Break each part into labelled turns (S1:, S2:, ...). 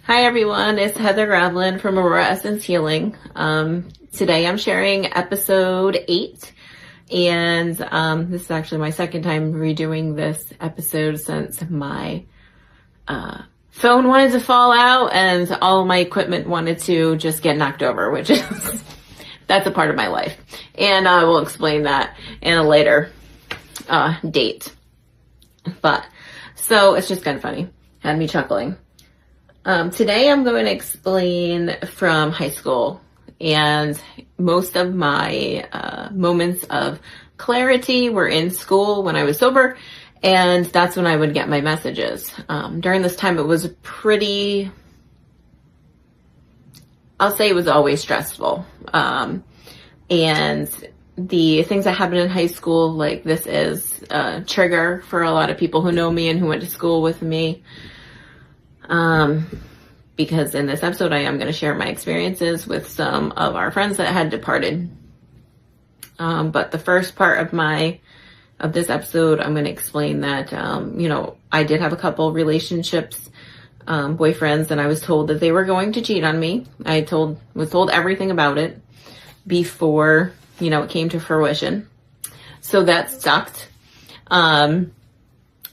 S1: Hi everyone, it's Heather Gravlin from Aurora Essence Healing. Today I'm sharing episode 8, and this is actually my second time redoing this episode since my phone wanted to fall out and all my equipment wanted to just get knocked over, which is, that's a part of my life. And I will explain that in a later date. But, so it's just kind of funny. Had me chuckling. Today I'm going to explain from high school, and most of my moments of clarity were in school when I was sober, and that's when I would get my messages. During this time it was pretty, I'll say it was always stressful. And the things that happened in high school, like this is a trigger for a lot of people who know me and who went to school with me. Because in this episode, I am going to share my experiences with some of our friends that had departed. But the first part of this episode, I'm going to explain that, I did have a couple relationships, boyfriends, and I was told that they were going to cheat on me. I was told everything about it before, it came to fruition. So that sucked. And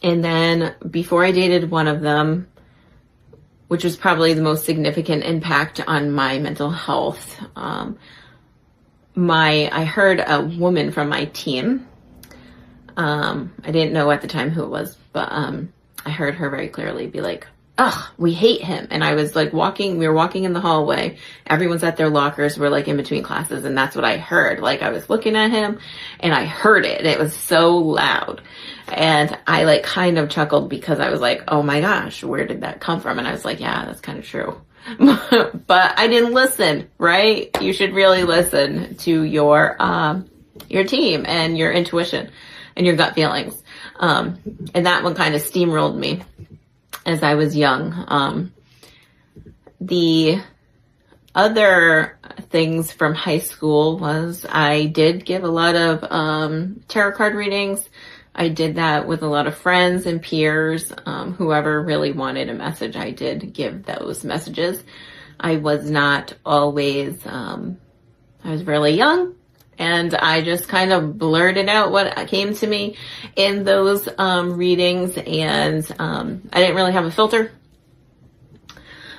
S1: then before I dated one of them, which was probably the most significant impact on my mental health. I heard a woman from my team. I didn't know at the time who it was, but I heard her very clearly be like, "Ugh, we hate him." And I was like we were walking in the hallway. Everyone's at their lockers. We're like in between classes, and that's what I heard. Like I was looking at him and I heard it. It was so loud. And I kind of chuckled because I was like, oh my gosh, where did that come from? And I was like, yeah, that's kind of true. But I didn't listen, right? You should really listen to your team and your intuition and your gut feelings. And that one kind of steamrolled me as I was young. The other things from high school was I did give a lot of tarot card readings. I did that with a lot of friends and peers. Whoever really wanted a message, I did give those messages. I was not always, I was really young, and I just kind of blurted out what came to me in those readings, and I didn't really have a filter.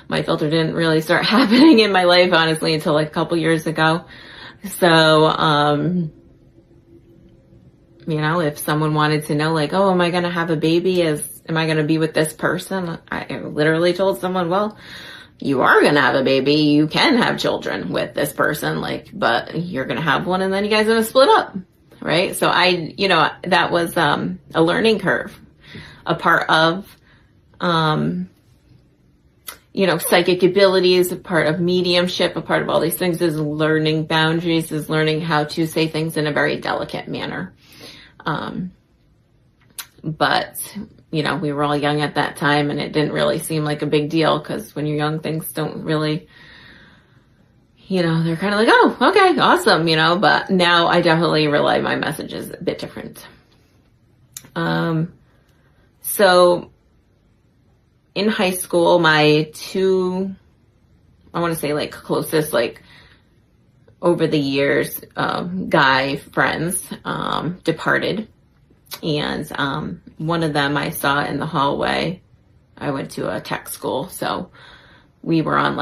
S1: My filter didn't really start happening in my life, honestly, until a couple years ago. So, if someone wanted to know, oh, am I going to have a baby? Am I going to be with this person? I literally told someone, well, you are going to have a baby. You can have children with this person, but you're going to have one and then you guys are going to split up. Right. So that was, a learning curve, a part of, psychic abilities, a part of mediumship, a part of all these things is learning boundaries, is learning how to say things in a very delicate manner. But we were all young at that time, and it didn't really seem like a big deal, because when you're young, things don't really, they're kind of like, oh, okay, awesome, but now I definitely relay my messages a bit different. So in high school, my two, I want to say closest, over the years, guy friends, departed. And, one of them I saw in the hallway. I went to a tech school, so we were on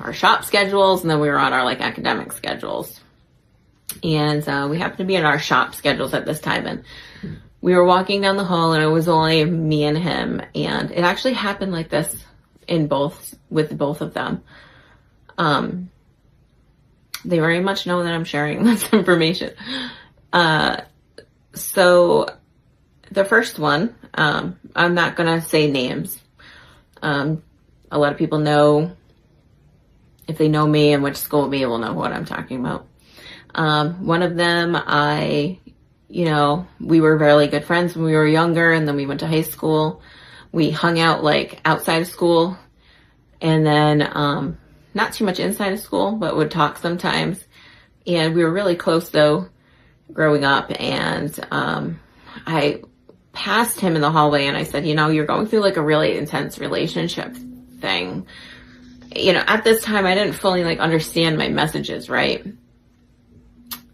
S1: our shop schedules, and then we were on our academic schedules. And, we happened to be in our shop schedules at this time, and we were walking down the hall, and it was only me and him. And it actually happened like this with both of them. They very much know that I'm sharing this information. So the first one, I'm not going to say names. A lot of people know, if they know me and went to school with me, will know what I'm talking about. One of them, we were really good friends when we were younger, and then we went to high school. We hung out outside of school, and then, not too much inside of school, but would talk sometimes. And we were really close though, growing up. And I passed him in the hallway and I said, you're going through a really intense relationship everything. You know, at this time, I didn't fully like understand my messages, right?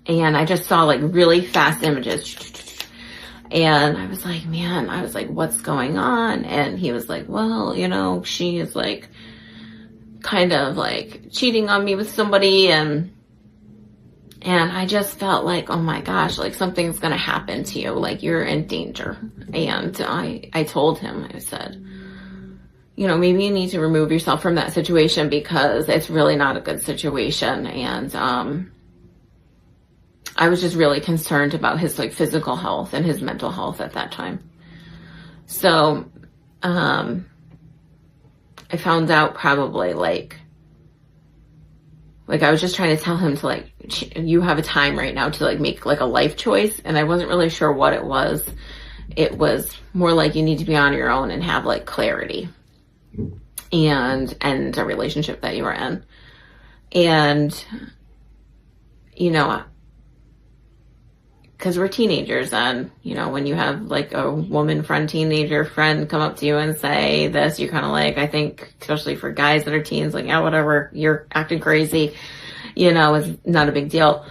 S1: And I just saw like really fast images. And I was like, man, I was like, what's going on? And he was like, well, you know, she is like kind of like cheating on me with somebody. And I just felt like, oh my gosh, like something's going to happen to you. Like you're in danger. And I told him, I said, you know, maybe you need to remove yourself from that situation because it's really not a good situation. And I was just really concerned about his like physical health and his mental health at that time. So I found out probably like I was just trying to tell him to like, you have a time right now to like make like a life choice. And I wasn't really sure what it was. It was more like you need to be on your own and have like clarity and a relationship that you were in. And, you know, because we're teenagers, and, you know, when you have like a woman friend, teenager friend come up to you and say this, you're kind of like, I think, especially for guys that are teens, like, yeah, whatever, you're acting crazy, you know, it's not a big deal.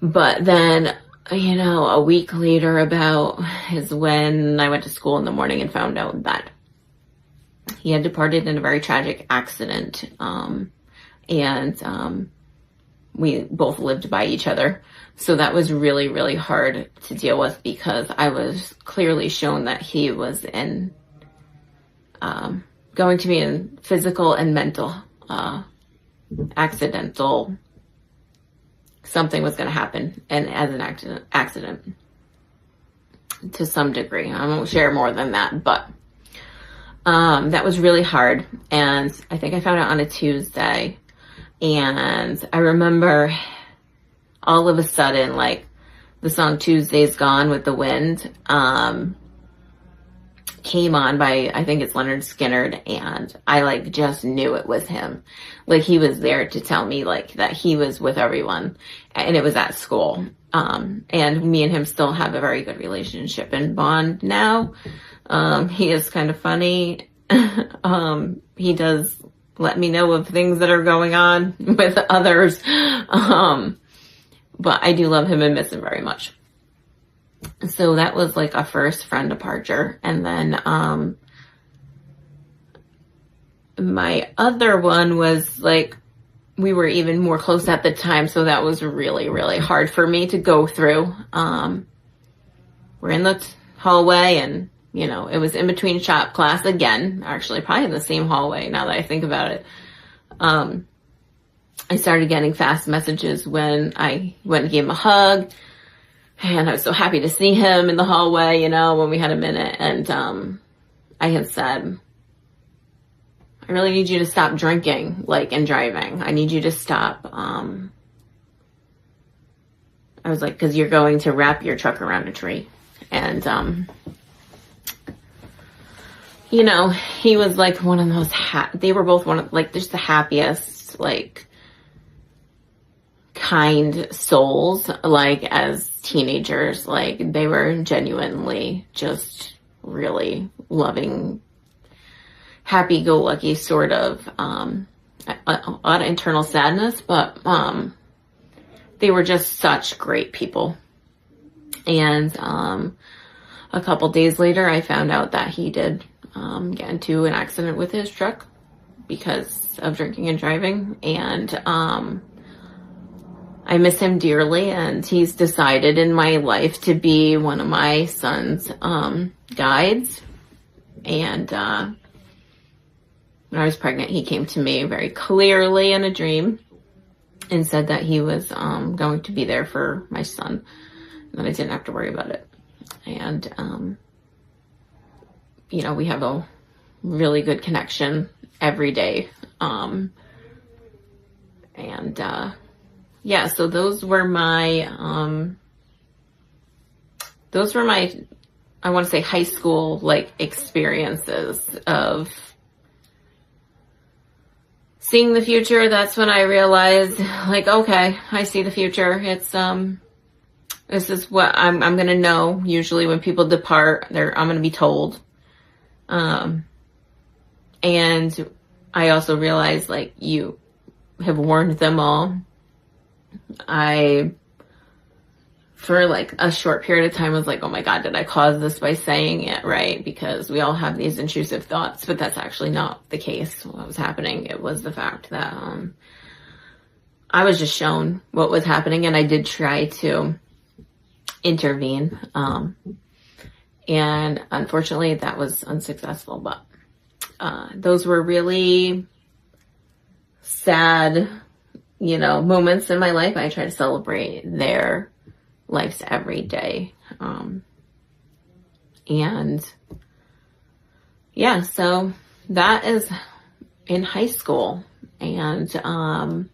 S1: But then, you know, a week later about is when I went to school in the morning and found out that he had departed in a very tragic accident. We both lived by each other. So that was really, really hard to deal with because I was clearly shown that he was going to be in physical and mental, accidental, something was going to happen and as an accident to some degree. I won't share more than that, but that was really hard. And I think I found out on a Tuesday. And I remember all of a sudden, like, the song Tuesday's Gone with the Wind came on by, I think it's Leonard Skinner, and I, like, just knew it was him. Like, he was there to tell me, like, that he was with everyone, and it was at school. And me and him still have a very good relationship and bond now. He is kind of funny. He does let me know of things that are going on with others. But I do love him and miss him very much. So that was like a first friend departure. And then my other one was like, we were even more close at the time. So that was really, really hard for me to go through. We're in the hallway and, you know, it was in between shop class again, actually probably in the same hallway now that I think about it. I started getting fast messages when I went and gave him a hug, and I was so happy to see him in the hallway, you know, when we had a minute. And I had said, I really need you to stop drinking, like, and driving. I need you to stop. I was like, because you're going to wrap your truck around a tree. And you know, he was like one of those, they were both one of, like, just the happiest, like, kind souls, like, as teenagers. Like, they were genuinely just really loving, happy-go-lucky sort of, a lot of internal sadness, but they were just such great people. And a couple days later, I found out that he did get into an accident with his truck because of drinking and driving. And I miss him dearly, and he's decided in my life to be one of my son's guides. And when I was pregnant, he came to me very clearly in a dream and said that he was going to be there for my son, and that I didn't have to worry about it. And you know, we have a really good connection every day. Yeah, so those were my, I want to say high school, like, experiences of seeing the future. That's when I realized, like, okay, I see the future. It's, this is what I'm going to know. Usually when people depart, I'm going to be told. And I also realized, like, you have warned them all. I, for like a short period of time, was like, oh my God, did I cause this by saying it, right? Because we all have these intrusive thoughts, but that's actually not the case. What was happening, it was the fact that I was just shown what was happening, and I did try to intervene. And unfortunately, that was unsuccessful. But those were really sad, moments in my life. I try to celebrate their lives every day. And yeah, so that is in high school. And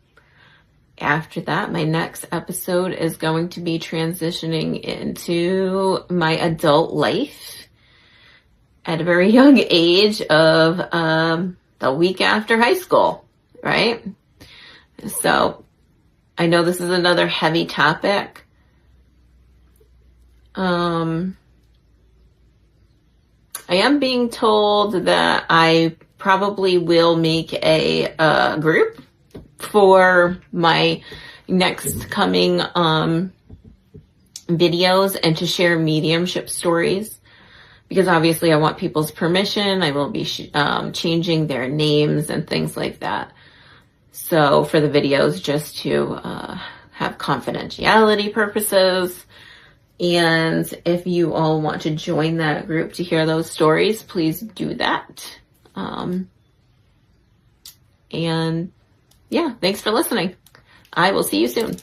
S1: after that, my next episode is going to be transitioning into my adult life at a very young age of the week after high school, right? So I know this is another heavy topic. I am being told that I probably will make a group for my next coming videos and to share mediumship stories, because obviously I want people's permission. I will be changing their names and things like that. So for the videos, just to have confidentiality purposes. And if you all want to join that group to hear those stories, please do that. And yeah, thanks for listening. I will see you soon.